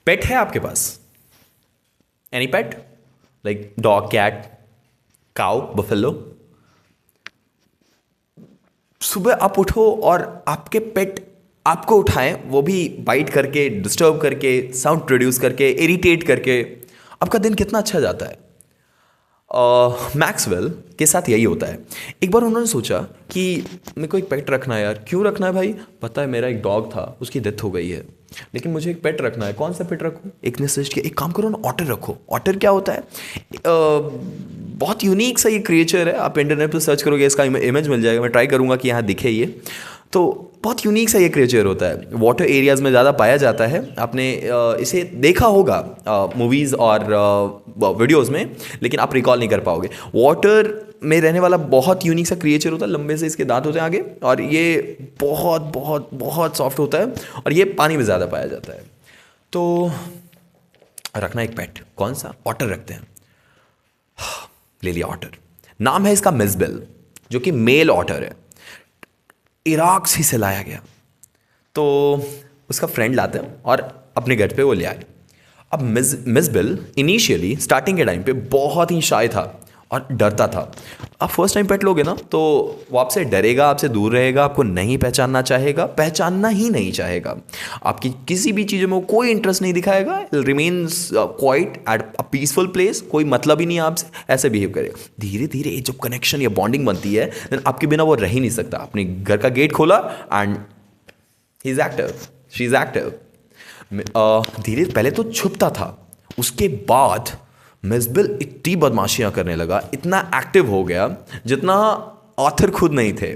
पेट है आपके पास? Any pet? Like dog, cat, cow, buffalo? सुबह आप उठो और आपके पेट आपको उठाएं, वो भी बाइट करके, डिस्टर्ब करके, साउंड प्रोड्यूस करके, इरिटेट करके, आपका दिन कितना अच्छा जाता है। मैक्सवेल के साथ यही होता है। एक बार उन्होंने सोचा कि मेरे को एक पेट रखना है यार। क्यों रखना है भाई? पता है मेरा एक डॉग था, उसकी डेथ हो गई है, लेकिन मुझे एक पेट रखना है। कौन सा पेट रखूं? एक ने सजेस्ट किया, एक काम करो ना, ऑटर रखो। ऑटर क्या होता है? बहुत यूनिक सा ये क्रिएचर है। आप इंटरनेट पर सर्च करोगे, इसका इमेज मिल जाएगा। मैं ट्राई करूंगा कि यहाँ दिखे ये। तो बहुत यूनिक सा ये क्रिएचर होता है, वाटर एरियाज़ में ज़्यादा पाया जाता है। आपने इसे देखा होगा मूवीज़ और वीडियोस में, लेकिन आप रिकॉल नहीं कर पाओगे। वाटर में रहने वाला बहुत यूनिक सा क्रिएचर होता है। लंबे से इसके दांत होते हैं आगे, और ये बहुत बहुत बहुत सॉफ्ट होता है, और ये पानी में ज़्यादा पाया जाता है। तो रखना एक पेट, कौन सा? ऑटर रखते हैं। ले लिया ऑटर। नाम है इसका मिसबेल, जो कि मेल ऑटर है, इराक से लाया गया। तो उसका फ्रेंड लाते हैं और अपने घर पे वो ले आए। अब मिसबेल इनिशियली स्टार्टिंग के टाइम पे बहुत ही शाय था और डरता था। आप फर्स्ट टाइम पेट लोगे ना, तो वो आपसे डरेगा, आपसे दूर रहेगा, आपको नहीं पहचानना चाहेगा, पहचानना ही नहीं चाहेगा। आपकी किसी भी चीज़ में वो कोई इंटरेस्ट नहीं दिखाएगा। Remains quite at a peaceful place, कोई मतलब ही नहीं है आपसे, ऐसे बिहेव करेगा। धीरे धीरे ये जब कनेक्शन या बॉन्डिंग बनती है, देन आपके बिना वो रह ही नहीं सकता। अपने घर का गेट खोला and he is active, she is active. धीरे पहले तो छुपता था, उसके बाद मिसबेल इतनी बदमाशियां करने लगा, इतना एक्टिव हो गया जितना ऑथर खुद नहीं थे।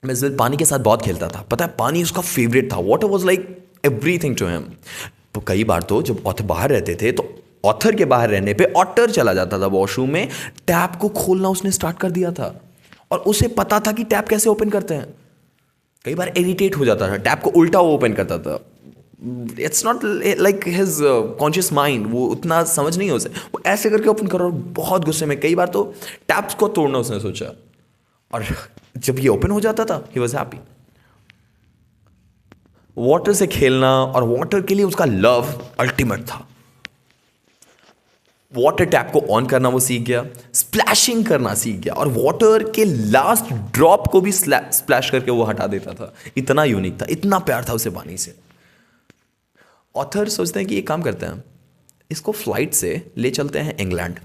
मिसबेल पानी के साथ बहुत खेलता था। पता है, पानी उसका फेवरेट था। Water was like everything to him. तो कई बार तो जब ऑथर बाहर रहते थे, तो ऑथर के बाहर रहने पे ऑटर चला जाता था वॉशरूम में। टैप को खोलना उसने स्टार्ट कर दिया था, और उसे पता था कि टैप कैसे ओपन करते हैं। कई बार इरिटेट हो जाता था, टैप को उल्टा वो ओपन करता था। It's not like his conscious mind, वो उतना समझ नहीं है उसे, वो ऐसे करके ओपन करो, बहुत गुस्से में। कई बार तो टैप्स को तोड़ना उसने सोचा, और जब ये ओपन हो जाता था, ही वॉज हैप्पी। वाटर से खेलना और वाटर के लिए उसका लव अल्टीमेट था। वाटर टैप को ऑन करना वो सीख गया, स्प्लैशिंग करना सीख गया, और वाटर के लास्ट ड्रॉप को भी स्प्लैश करके वो हटा देता था। इतना यूनिक था, इतना प्यार था उसे पानी से। ऑथर सोचते हैं कि एक काम करते हैं, इसको फ्लाइट से ले चलते हैं इंग्लैंड।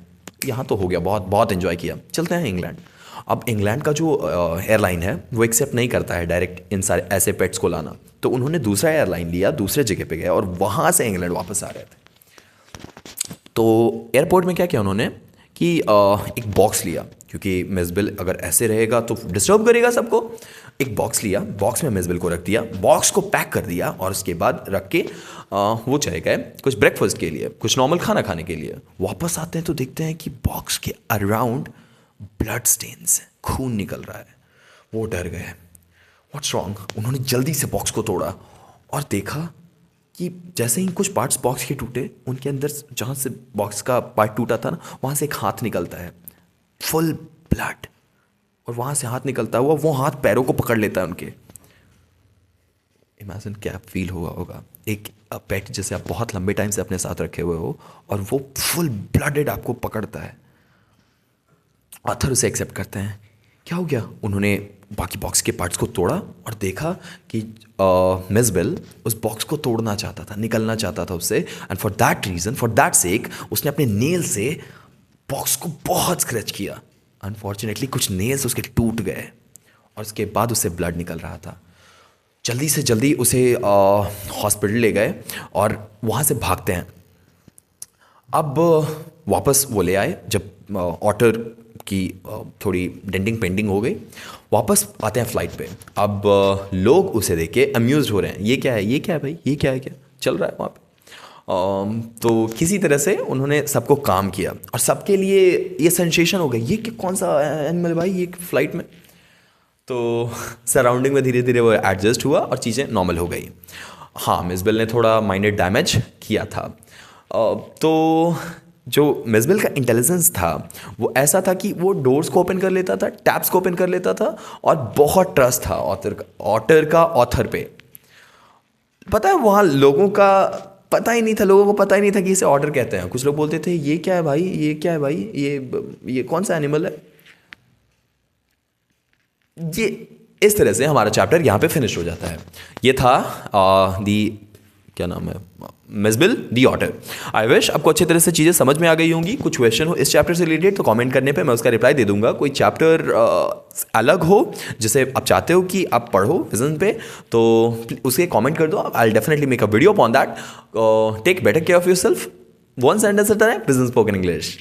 यहाँ तो हो गया, बहुत बहुत एंजॉय किया, चलते हैं इंग्लैंड। अब इंग्लैंड का जो एयरलाइन है, वो एक्सेप्ट नहीं करता है डायरेक्ट इन सारे ऐसे पेट्स को लाना। तो उन्होंने दूसरा एयरलाइन लिया, दूसरे जगह पे गए, और वहाँ से इंग्लैंड वापस आ रहे थे। तो एयरपोर्ट में क्या किया उन्होंने कि एक बॉक्स लिया, क्योंकि मिसबेल अगर ऐसे रहेगा तो डिस्टर्ब करेगा सबको। एक बॉक्स लिया, बॉक्स में मिसबेल को रख दिया, बॉक्स को पैक कर दिया, और उसके बाद रख के वो चले गए कुछ ब्रेकफास्ट के लिए, कुछ नॉर्मल खाना खाने के लिए। वापस आते हैं तो देखते हैं कि बॉक्स के अराउंड ब्लड स्टेन्स, खून निकल रहा है। वो डर गए, व्हाट्स रॉन्ग। उन्होंने जल्दी से बॉक्स को तोड़ा और देखा कि जैसे ही कुछ पार्ट्स बॉक्स के टूटे, उनके अंदर जहाँ से बॉक्स का पार्ट टूटा था ना, वहाँ से एक हाथ निकलता है, फुल ब्लड। और वहाँ से हाथ निकलता हुआ वो हाथ पैरों को पकड़ लेता है उनके। इमेजिन क्या फील हुआ होगा, एक पेट जैसे आप बहुत लंबे टाइम से अपने साथ रखे हुए हो, और वो फुल ब्लडेड आपको पकड़ता है। ऑथर उसे एक्सेप्ट करते हैं। क्या हो गया? उन्होंने बाकी बॉक्स के पार्ट्स को तोड़ा और देखा कि मिसबेल उस बॉक्स को तोड़ना चाहता था, निकलना चाहता था उससे। And for that reason, for that sake, उसने अपने नेल से बॉक्स को बहुत स्क्रैच किया। अनफॉर्चुनेटली कुछ नेल्स उसके टूट गए, और उसके बाद उससे ब्लड निकल रहा था। जल्दी से जल्दी उसे हॉस्पिटल ले गए, और वहाँ से भागते हैं। अब वापस वो ले आए, जब ऑटर की थोड़ी डेंटिंग पेंडिंग हो गई, वापस आते हैं फ्लाइट पे। अब लोग उसे देख के अम्यूज़ हो रहे हैं, ये क्या है, ये क्या है भाई, ये क्या है, क्या चल रहा है वहाँ पे। तो किसी तरह से उन्होंने सबको काम किया, और सबके लिए ये सेंसेशन हो गया, ये कि कौन सा एनिमल भाई ये फ्लाइट में। तो सराउंडिंग में धीरे धीरे वो एडजस्ट हुआ और चीज़ें नॉर्मल हो गई। हाँ, मिसबेल ने थोड़ा माइनर डैमेज किया था। तो जो मिसबेल का इंटेलिजेंस था, वो ऐसा था कि वो डोर्स को ओपन कर लेता था, टैप्स को ओपन कर लेता था, और बहुत ट्रस्ट था ऑथर का ऑथर पे। पता है, वहाँ लोगों का पता ही नहीं था, लोगों को पता ही नहीं था कि इसे ऑटर कहते हैं। कुछ लोग बोलते थे ये क्या है भाई, ये क्या है भाई, ये कौन सा एनिमल है। ये इस तरह से हमारा चैप्टर यहाँ पे फिनिश हो जाता है। ये था दी, क्या नाम है, मिसबिल दी ऑटर। आई विश आपको अच्छी तरह से चीज़ें समझ में आ गई होंगी। कुछ क्वेश्चन हो इस चैप्टर से रिलेटेड तो कमेंट करने पे मैं उसका रिप्लाई दे दूंगा। कोई चैप्टर अलग हो जिसे आप चाहते हो कि आप पढ़ो विजन पे, तो उसके कमेंट कर दो। I definitely make a video upon that. Take better care of yourself. One sentence at a time, vision spoken English.